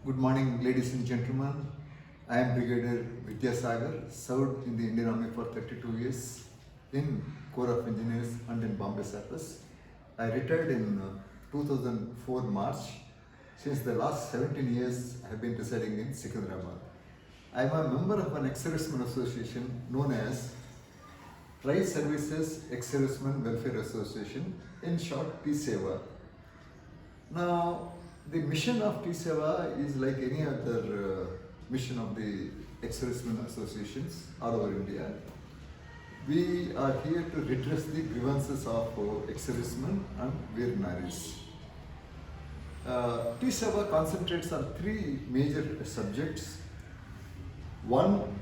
Good morning, ladies and gentlemen. I am Brigadier Vidyasagar, served in the Indian Army for 32 years in Corps of Engineers and in Bombay Service. I retired in 2004 March. Since the last 17 years, I have been residing in Secunderabad. I am a member of an ex-servicemen association known as Tri-Services Ex-Servicemen Welfare Association, in short T-Seva. Now, the mission of T-Seva is like any other mission of the ex-servicemen associations all over India. We are here to redress the grievances of ex-servicemen and Veer Naris. T-Seva concentrates on three major subjects. One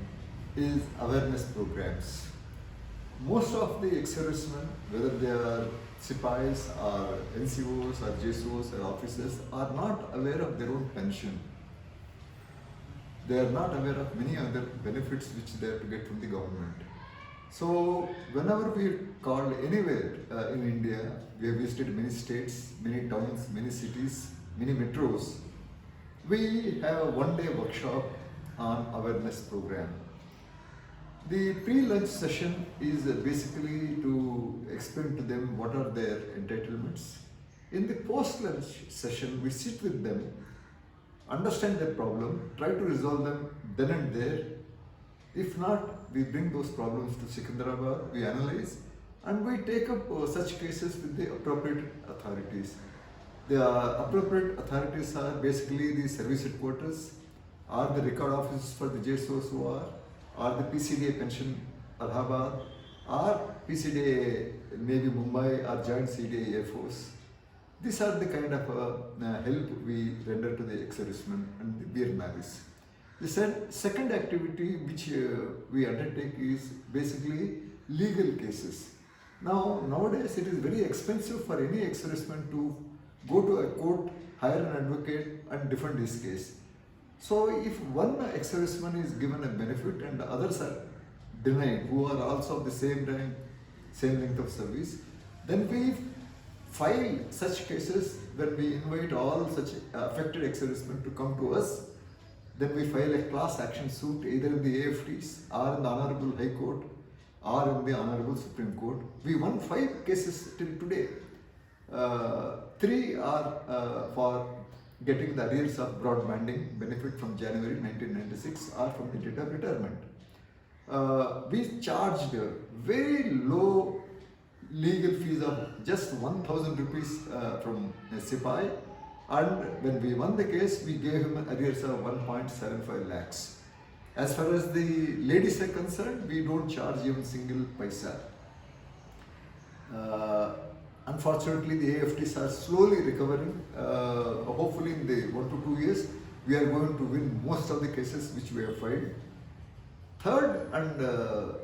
is awareness programs. Most of the ex-servicemen, whether they are Sipais or NCOs or JSOs or officers, are not aware of their own pension. They are not aware of many other benefits which they have to get from the government. So whenever we are called anywhere in India, we have visited many states, many towns, many cities, many metros. We have a one-day workshop on awareness program. The pre-lunch session is basically to explain to them what are their entitlements. In the post-lunch session, we sit with them, understand their problem, try to resolve them then and there. If not, we bring those problems to Secunderabad, we analyze, and we take up such cases with the appropriate authorities. The appropriate authorities are basically the service headquarters, or the record offices for the JSOs who are, or the PCDA pension Allahabad, or PCDA Navy Mumbai, or Joint CDA Air Force. These are the kind of help we render to the ex-servicemen and the Veer Naris. The second activity which we undertake is basically legal cases. Now, nowadays it is very expensive for any ex-serviceman to go to a court, hire an advocate and defend his case. So if one ex-serviceman is given a benefit and the others are denied, who are also of the same rank, same length of service, then we file such cases when we invite all such affected ex-servicemen to come to us. Then we file a class action suit either in the AFTs or in the Honorable High Court or in the Honorable Supreme Court. We won 5 cases till today. 3 are for getting the arrears of broadbanding benefit from January 1996 or from the date of retirement. We charged very low legal fees of just 1,000 rupees from a Sipai, and when we won the case, we gave him arrears of 1.75 lakhs. As far as the ladies are concerned, we don't charge even single paisa. Unfortunately, the AFTs are slowly recovering. Hopefully, in the 1 to 2 years, we are going to win most of the cases which we have filed. Third and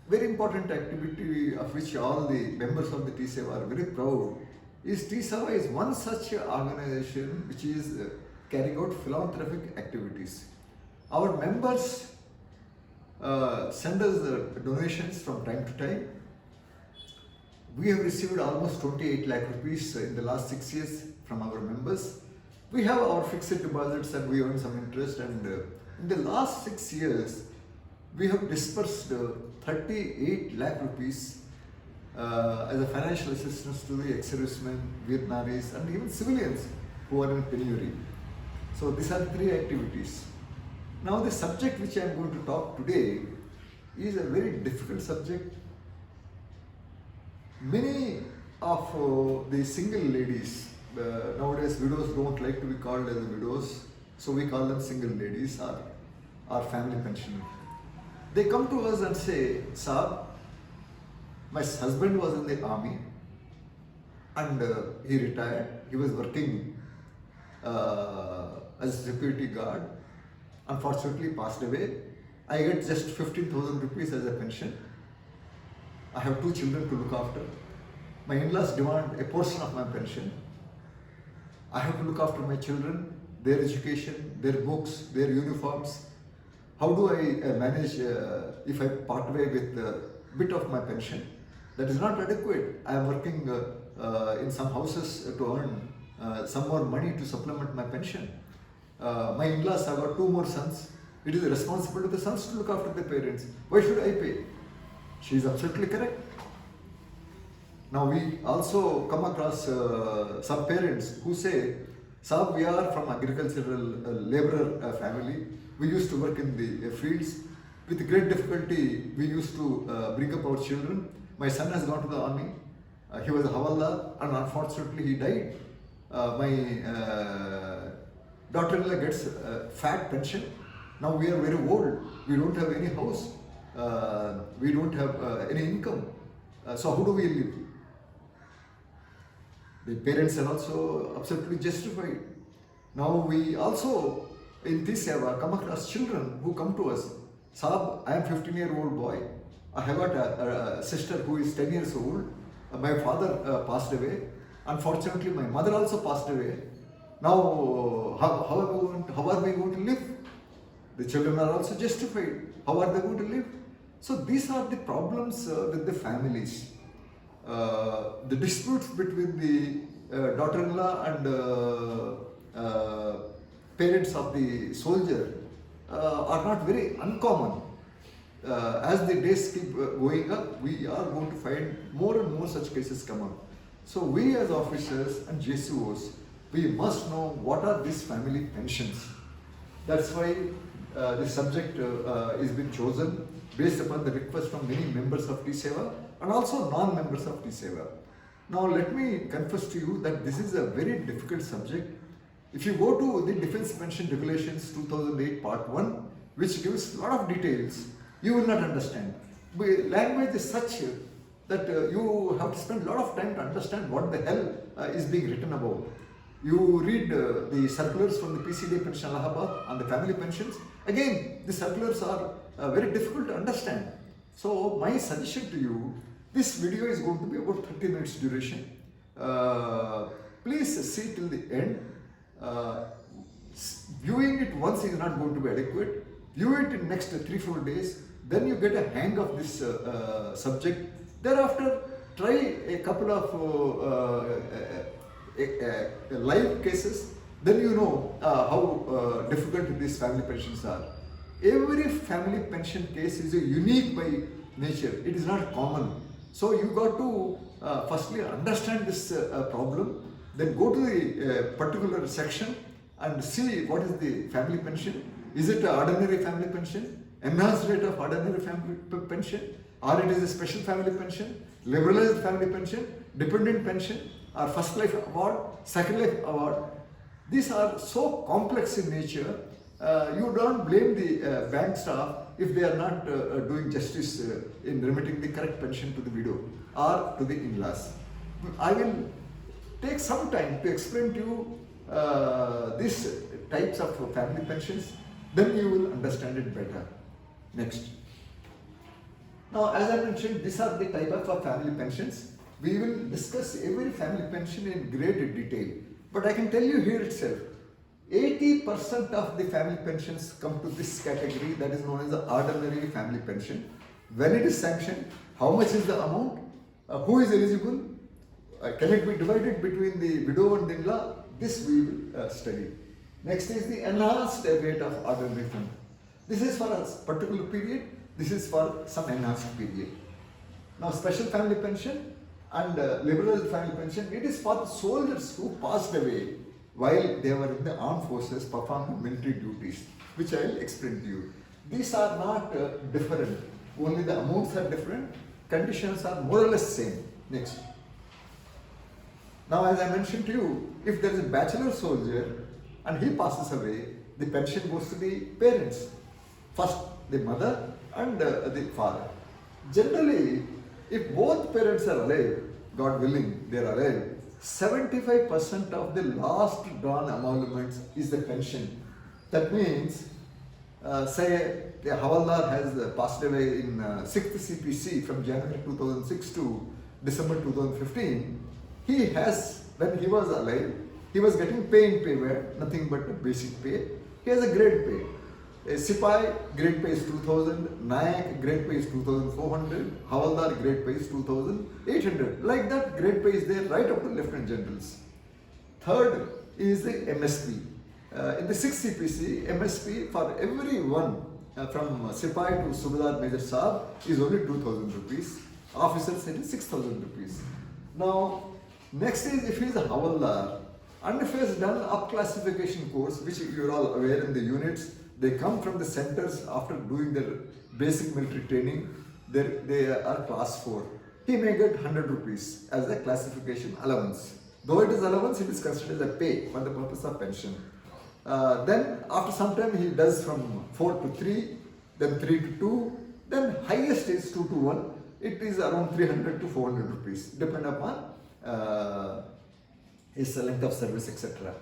very important activity of which all the members of the T-Seva are very proud is T-Seva is one such organization which is carrying out philanthropic activities. Our members send us donations from time to time. We have received almost 28 lakh rupees in the last 6 years from our members. We have our fixed deposits and we earn some interest, and in the last 6 years, we have dispersed 38 lakh rupees as a financial assistance to the ex-servicemen, Veer Naris and even civilians who are in penury. So these are 3 activities. Now the subject which I am going to talk today is a very difficult subject. Many of the single ladies, nowadays widows don't like to be called as widows, so we call them single ladies or family pensioners. They come to us and say, "Sir, my husband was in the army and he retired. He was working as a security guard. Unfortunately passed away. I get just 15,000 rupees as a pension. I have 2 children to look after. My in-laws demand a portion of my pension. I have to look after my children, their education, their books, their uniforms. How do I manage if I part away with a bit of my pension? That is not adequate. I am working in some houses to earn some more money to supplement my pension. My in-laws have got 2 more sons. It is the responsibility of the sons to look after their parents. Why should I pay? She is absolutely correct. Now we also come across some parents who say, "Sir, we are from agricultural laborer family. We used to work in the fields. With great difficulty, we used to bring up our children. My son has gone to the army. He was a Havaldar and unfortunately he died. My daughter-in-law gets fat pension. Now we are very old. We don't have any house. We don't have any income. So how do we live?" The parents are also absolutely justified. Now we also in this Seva come across children who come to us. "Saab, I am 15-year-old boy. I have got a sister who is 10 years old. My father passed away. Unfortunately, my mother also passed away. Now, how are we going to live?" The children are also justified. How are they going to live? So these are the problems with the families. The disputes between the daughter-in-law and parents of the soldier are not very uncommon. As the days keep going up, we are going to find more and more such cases come up. So we as officers and JCOs, we must know what are these family pensions. That's why this subject is been chosen based upon the request from many members of T-Seva and also non-members of T-Seva. Now let me confess to you that this is a very difficult subject. If you go to the Defense Pension Regulations 2008 Part 1, which gives a lot of details, you will not understand. Language is such that you have to spend a lot of time to understand what the hell is being written about. You read the circulars from the PCD Pension Allahabad on the family pensions. Again, the circulars are very difficult to understand. So my suggestion to you, this video is going to be about 30 minutes duration. Please see till the end. Viewing it once is not going to be adequate. View it in next 3-4 days. Then you get a hang of this subject. Thereafter, try a couple of live cases. Then you know how difficult these family pensions are. Every family pension case is a unique by nature. It is not common. So you got to firstly understand this problem. Then go to the particular section and see what is the family pension. Is it an ordinary family pension, enhanced rate of ordinary family pension, or it is a special family pension, liberalized family pension, dependent pension, or first life award, second life award. These are so complex in nature. You don't blame the bank staff if they are not doing justice in remitting the correct pension to the widow or to the in-laws. I will take some time to explain to you these types of family pensions, then you will understand it better. Next. Now, as I mentioned, these are the type of family pensions. We will discuss every family pension in great detail. But I can tell you here itself, 80% of the family pensions come to this category that is known as the ordinary family pension. When it is sanctioned, how much is the amount? Who is eligible? Can it be divided between the widow and the in-law? This we will study. Next is the enhanced rate of ordinary fund. This is for a particular period. This is for some enhanced period. Now, special family pension and liberalized family pension, it is for the soldiers who passed away while they were in the armed forces performing military duties, which I will explain to you. These are not different. Only the amounts are different. Conditions are more or less same. Next. Now, as I mentioned to you, if there is a bachelor soldier and he passes away, the pension goes to the parents. First, the mother and the father. Generally, if both parents are alive, God willing, they are alive, 75% of the last drawn emoluments is the pension. That means, say, the Havaldar has passed away in 6th CPC from January 2006 to December 2015. He has, when he was alive, he was getting pay in pay where nothing but basic pay. He has a grade pay. A Sipai grade pay is 2000, Nayak grade pay is 2400, Havaldar grade pay is 2800. Like that, grade pay is there right up to lieutenant generals. Third is the MSP. In the 6 CPC, MSP for everyone from Sipai to Subedar Major Saab is only 2,000 rupees. Officers it is 6,000 rupees. Now, next is if he is a Havaldar and if he has done up classification course, which you are all aware in the units, they come from the centers after doing their basic military training, they are class 4. He may get 100 rupees as a classification allowance. Though it is allowance, it is considered as a pay for the purpose of pension. Then after some time he does from 4 to 3, then 3 to 2, then highest is 2 to 1. It is around 300 to 400 rupees, depend upon his length of service, etc.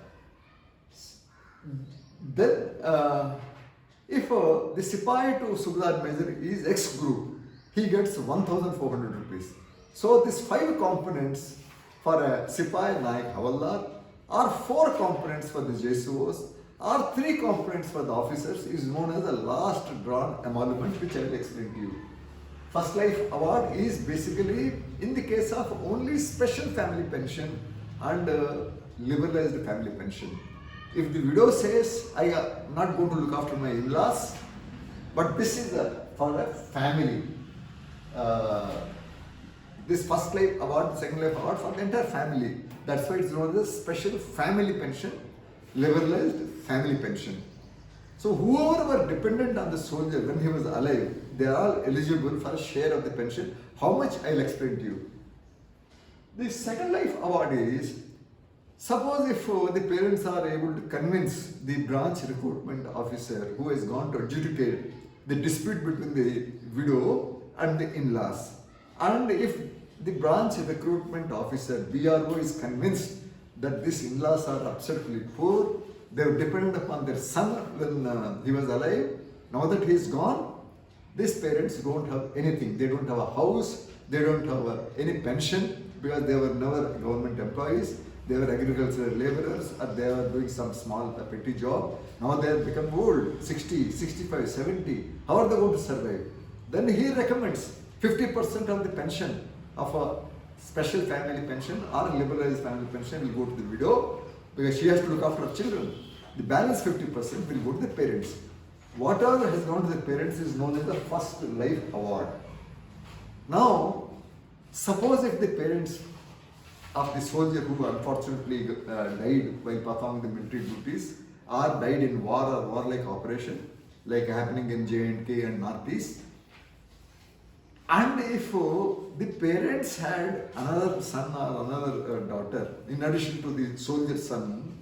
Then if the Sipai to Subedar Major is X group, he gets 1,400 rupees. So these 5 components for a Sipai Naik Havaldar, or 4 components for the JSOs, or 3 components for the officers is known as the last drawn emolument, which I will explain to you. First Life Award is basically in the case of only special family pension and liberalized family pension. If the widow says, I am not going to look after my in-laws, but this is for a family. This First Life Award, Second Life Award for the entire family. That's why it's known as special family pension, liberalized family pension. So whoever were dependent on the soldier when he was alive, they are all eligible for a share of the pension. How much I'll explain to you. The Second Life Award is, suppose if the parents are able to convince the branch recruitment officer who has gone to adjudicate the dispute between the widow and the in-laws, and if the branch recruitment officer, BRO, is convinced that these in-laws are absolutely poor, they were dependent upon their son when he was alive. Now that he is gone, these parents don't have anything. They don't have a house, they don't have any pension because they were never government employees. They were agricultural laborers or they were doing some small petty job. Now they have become old, 60, 65, 70. How are they going to survive? Then he recommends 50% of the pension of a special family pension or liberalized family pension will go to the widow because she has to look after her children. The balance 50% will go to the parents. Whatever has gone to the parents is known as the First Life Award. Now, suppose if the parents of the soldier who unfortunately died while performing the military duties or died in war or warlike operation like happening in J&K and Northeast, and if the parents had another son or another daughter in addition to the soldier son,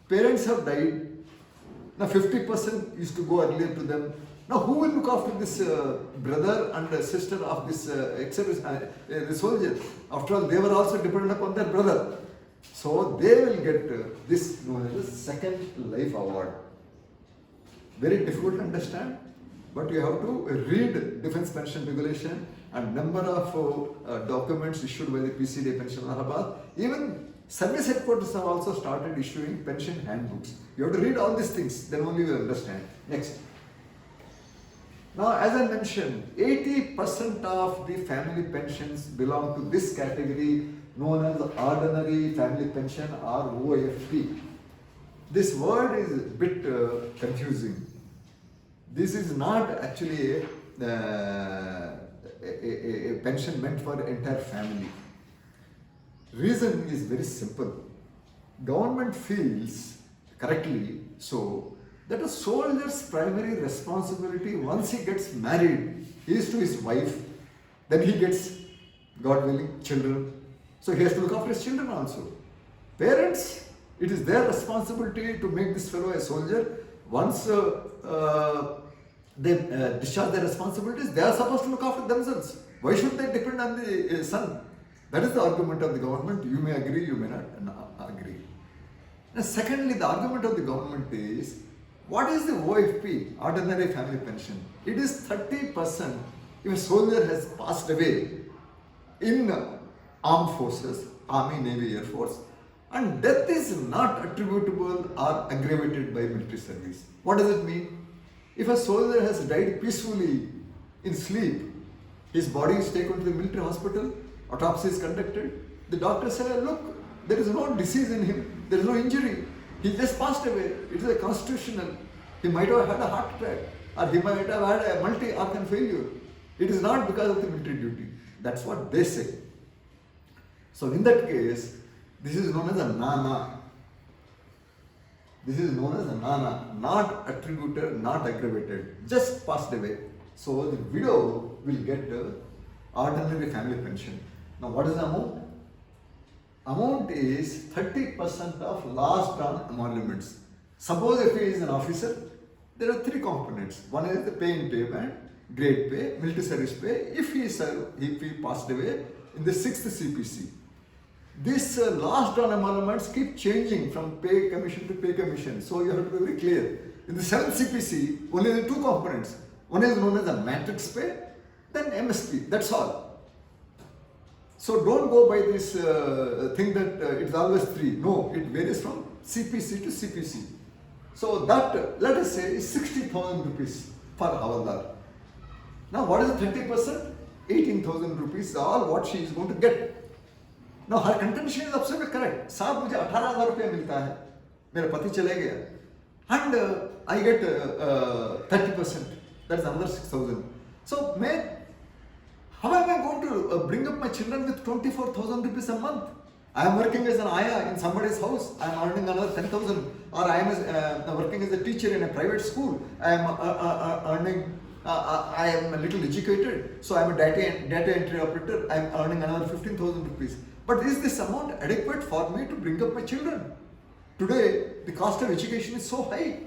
parents have died. Now 50% used to go earlier to them. Now who will look after this brother and sister of this the soldier? After all, they were also dependent upon their brother. So they will get this known as the Second Life Award. Very difficult to understand, but you have to read Defence Pension Regulation and number of documents issued by the PCDA Pension Allahabad. Even service headquarters have also started issuing pension handbooks. You have to read all these things, then only you will understand. Next. Now, as I mentioned, 80% of the family pensions belong to this category known as Ordinary Family Pension or OFP. This word is a bit confusing. This is not actually a pension meant for the entire family. Reason is very simple. Government feels correctly so that a soldier's primary responsibility once he gets married is to his wife, then he gets, God willing, children. So he has to look after his children also. Parents, it is their responsibility to make this fellow a soldier. Once they discharge their responsibilities, they are supposed to look after themselves. Why should they depend on the son? That is the argument of the government. You may agree, you may not agree. Now, secondly, the argument of the government is, what is the OFP, Ordinary Family Pension? It is 30% if a soldier has passed away in armed forces, Army, Navy, Air Force, and death is not attributable or aggravated by military service. What does it mean? If a soldier has died peacefully in sleep, his body is taken to the military hospital, autopsy is conducted, the doctor says, look, there is no disease in him, there is no injury. He just passed away. It is a constitutional. He might have had a heart attack, or he might have had a multi-organ failure. It is not because of the military duty. That's what they say. So in that case, this is known as a nana. This is known as a nana, not attributed, not aggravated, just passed away. So the widow will get ordinary family pension. Now what is the amount? Amount is 30% of last drawn emoluments. Suppose if he is an officer, there are three components. One is the pay in payment, grade pay, military service pay, if he passed away in the 6th CPC. This last drawn emoluments keep changing from pay commission to pay commission. So you have to be very clear. In the 7th CPC, only the two components. One is known as the matrix pay, then MSP. That's all. So don't go by this thing that it's always three. No, it varies from CPC to CPC. So that, let us say, is 60,000 rupees for Havaldar. Now what is the 30%? 18,000 rupees, all what she is going to get. Now her contention is absolutely correct. साहब मुझे 18,000 रुपया मिलता है, मेरा पति चले गया, and I get 30%. That is another 6,000. So how am I going to bring up my children with 24,000 rupees a month? I am working as an ayah in somebody's house. I am earning another 10,000. Or I am working as a teacher in a private school. I am earning. I am a little educated, so I am a data entry operator. I am earning another 15,000 rupees. But is this amount adequate for me to bring up my children? Today, the cost of education is so high.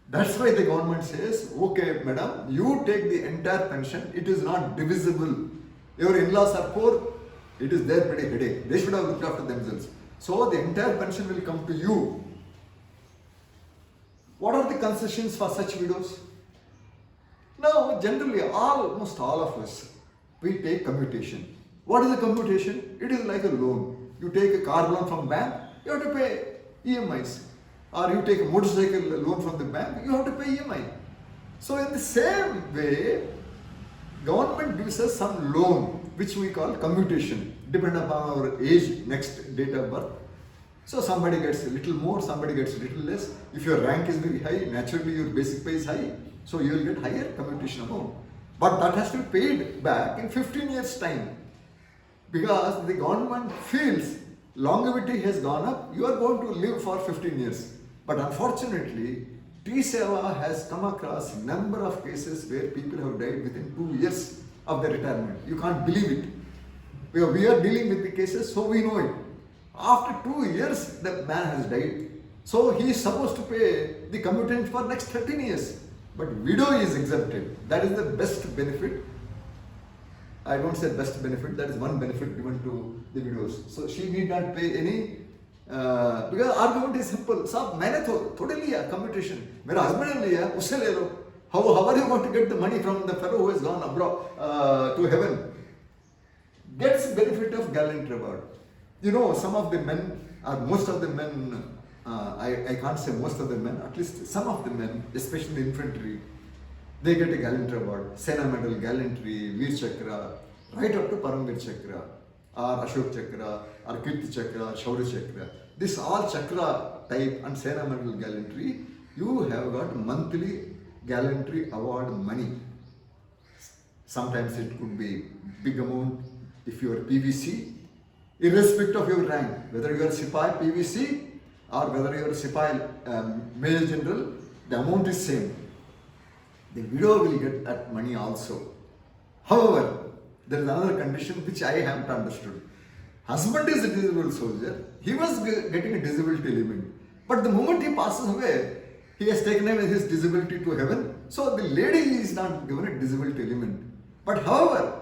That's why the government says, okay, madam, you take the entire pension. It is not divisible. Your in-laws are poor. It is their pretty headache. They should have looked after themselves. So the entire pension will come to you. What are the concessions for such widows? Now, generally, almost all of us, we take commutation. What is a commutation? It is like a loan. You take a car loan from bank, you have to pay EMIs. Or you take a motorcycle loan from the bank, you have to pay EMI. So in the same way, government gives us some loan, which we call commutation, depending upon our age, next date of birth. So somebody gets a little more, somebody gets a little less. If your rank is very high, naturally your basic pay is high. So you will get higher commutation amount. But that has to be paid back in 15 years' time. Because the government feels longevity has gone up, you are going to live for 15 years. But unfortunately, T-Seva has come across a number of cases where people have died within 2 years of their retirement. You can't believe it. We are dealing with the cases, so we know it. After 2 years, the man has died. So he is supposed to pay the commutant for next 13 years. But widow is exempted. That is the best benefit. I don't say best benefit, that is one benefit given to the widows. So she need not pay any, because argument is simple. साहब मैंने थोड़े लिया commutation, मेरा husband ने लिया, उससे ले लो. How are you going to get the money from the fellow who has gone abroad to heaven? Gets benefit of gallant reward. You know, some of the men, or most of the men, I can't say most of the men, at least some of the men, especially infantry, they get a gallant reward. Sena Medal, Gallantry, Veer Chakra, right up to Paramveer Chakra, or Ashok Chakra, or Kirti Chakra, Shaurya Chakra. This all Chakra type and Sena Medal Gallantry, you have got monthly Gallantry award money. Sometimes it could be big amount if you are PVC, irrespective of your rank, whether you are Sipai PVC or whether you are Sipai Major General, the amount is same. The widow will get that money also. However, there is another condition which I haven't understood. Husband is a disabled soldier. He was getting a disability limit. But the moment he passes away, he has taken away his disability to heaven. So the lady is not given a disability limit. But however,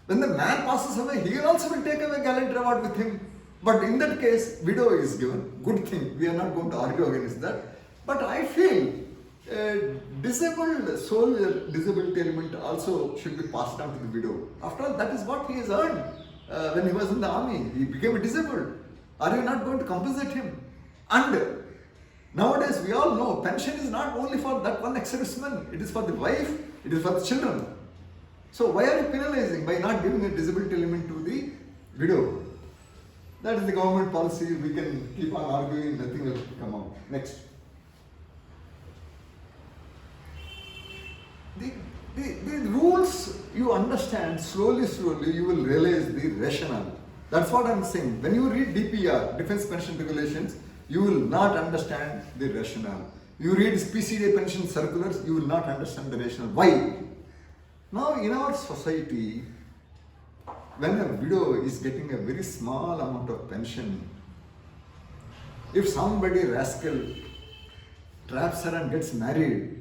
when the man passes away, he also will take away gallant reward with him. But in that case, widow is given. Good thing. We are not going to argue against that. But I feel disabled soldier disability element also should be passed on to the widow. After all, that is what he has earned when he was in the army. He became a disabled. Are you not going to compensate him? And nowadays we all know pension is not only for that one ex-serviceman. It is for the wife, it is for the children. So why are you penalizing by not giving a disability element to the widow? That is the government policy. We can keep on arguing, nothing will come out. Next. The rules you understand slowly, you will realize the rationale. That's what I'm saying. When you read DPR, Defense Pension Regulations, you will not understand the rationale. You read PCDA pension circulars, you will not understand the rationale. Why? Now, in our society, when a widow is getting a very small amount of pension, if somebody rascal traps her and gets married,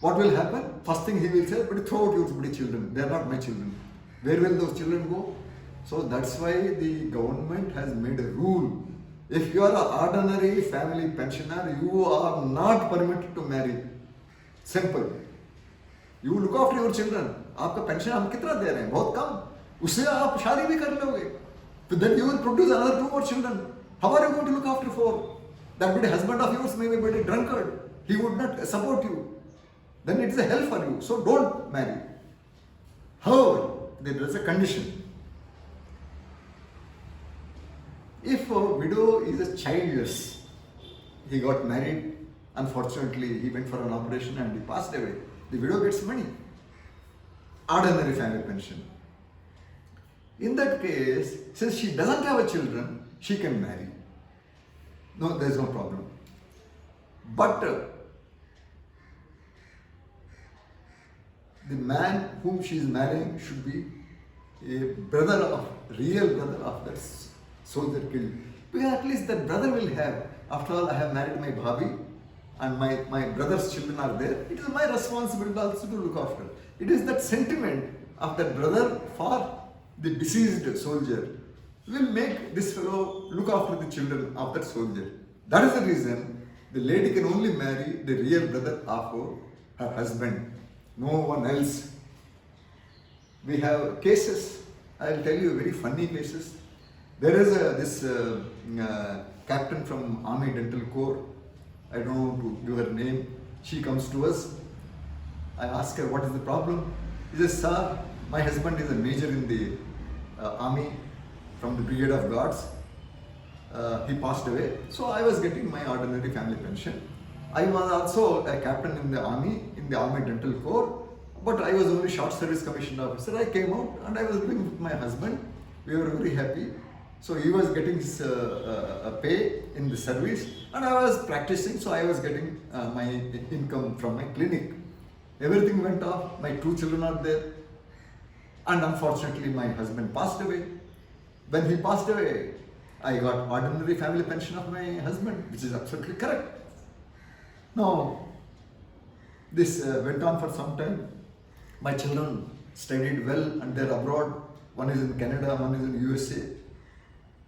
what will happen? First thing he will say, but throw out your children. They are not my children. Where will those children go? So that's why the government has made a rule. If you are an ordinary family pensioner, you are not permitted to marry. Simple. You look after your children. आपका pension हम कितना दे रहे हैं? बहुत कम. उससे आप शादी भी कर लोगे. So then you will produce another 2 more children. How are you going to look after 4? That very husband of yours may be a very drunkard. He would not support you. Then it is a hell for you. So don't marry. However, there is a condition. If a widow is a childless, he got married, unfortunately he went for an operation and he passed away, the widow gets money. Ordinary family pension. In that case, since she doesn't have a children, she can marry. No, there is no problem. But the man whom she is marrying should be a real brother of that soldier killed. Because at least that brother will have. After all, I have married my bhabi and my brother's children are there. It is my responsibility also to look after. It is that sentiment of that brother for the deceased soldier will make this fellow look after the children of that soldier. That is the reason the lady can only marry the real brother of her husband. No one else. We have cases. I will tell you very funny cases. There is this captain from Army Dental Corps. I don't know to give her name. She comes to us. I ask her what is the problem. She says, sir, my husband is a major in the army from the Brigade of Guards. He passed away. So I was getting my ordinary family pension. I was also a captain in the army dental corps, but I was only short service commissioned officer. I came out and I was living with my husband. We were very happy. So he was getting his pay in the service and I was practicing, so I was getting my income from my clinic. Everything went off, my 2 children are there, and unfortunately my husband passed away. When he passed away, I got ordinary family pension of my husband, which is absolutely correct. Now, this went on for some time. My children studied well and they're abroad. One is in Canada, one is in USA.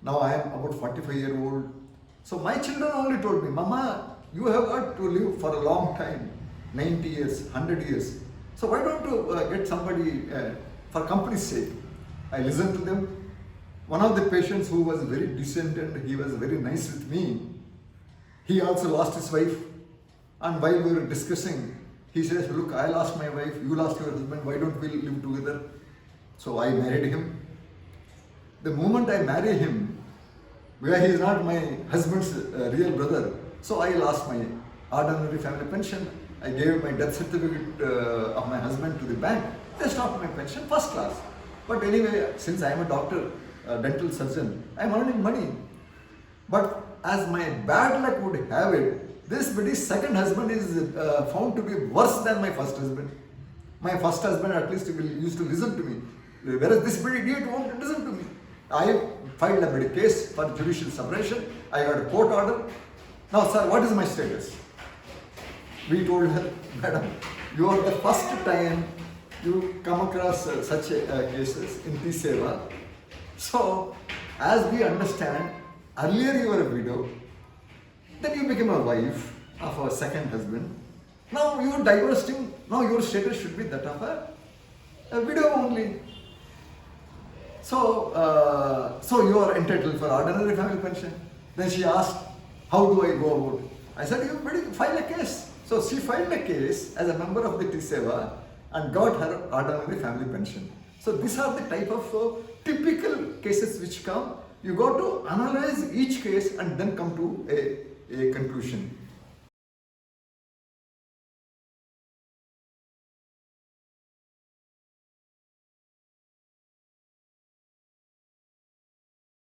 Now I am about 45-year-old. So my children only told me, Mama, you have got to live for a long time, 90 years, 100 years. So why don't you get somebody for company's sake? I listened to them. One of the patients who was very decent and he was very nice with me, he also lost his wife. And while we were discussing, he says, look, I lost my wife, you lost your husband, why don't we live together? So I married him. The moment I marry him, where he is not my husband's real brother, so I lost my ordinary family pension. I gave my death certificate of my husband to the bank. They stopped my pension, first class. But anyway, since I am a doctor, a dental surgeon, I am earning money. But as my bad luck would have it, this very second husband is found to be worse than my first husband. My first husband at least used to listen to me, whereas this very idiot won't listen to me. I filed a very case for judicial separation. I got a court order. Now, sir, what is my status? We told her, madam, you are the first time you come across such cases in T-Seva. So, as we understand, earlier you were a widow, then you became a wife of a second husband. Now you are divorced him. Now your status should be that of a widow only. So, so you are entitled for ordinary family pension. Then she asked, how do I go about it? I said, you better file a case. So she filed a case as a member of the T-Seva and got her ordinary family pension. So these are the type of typical cases which come You got to analyze each case and then come to a conclusion.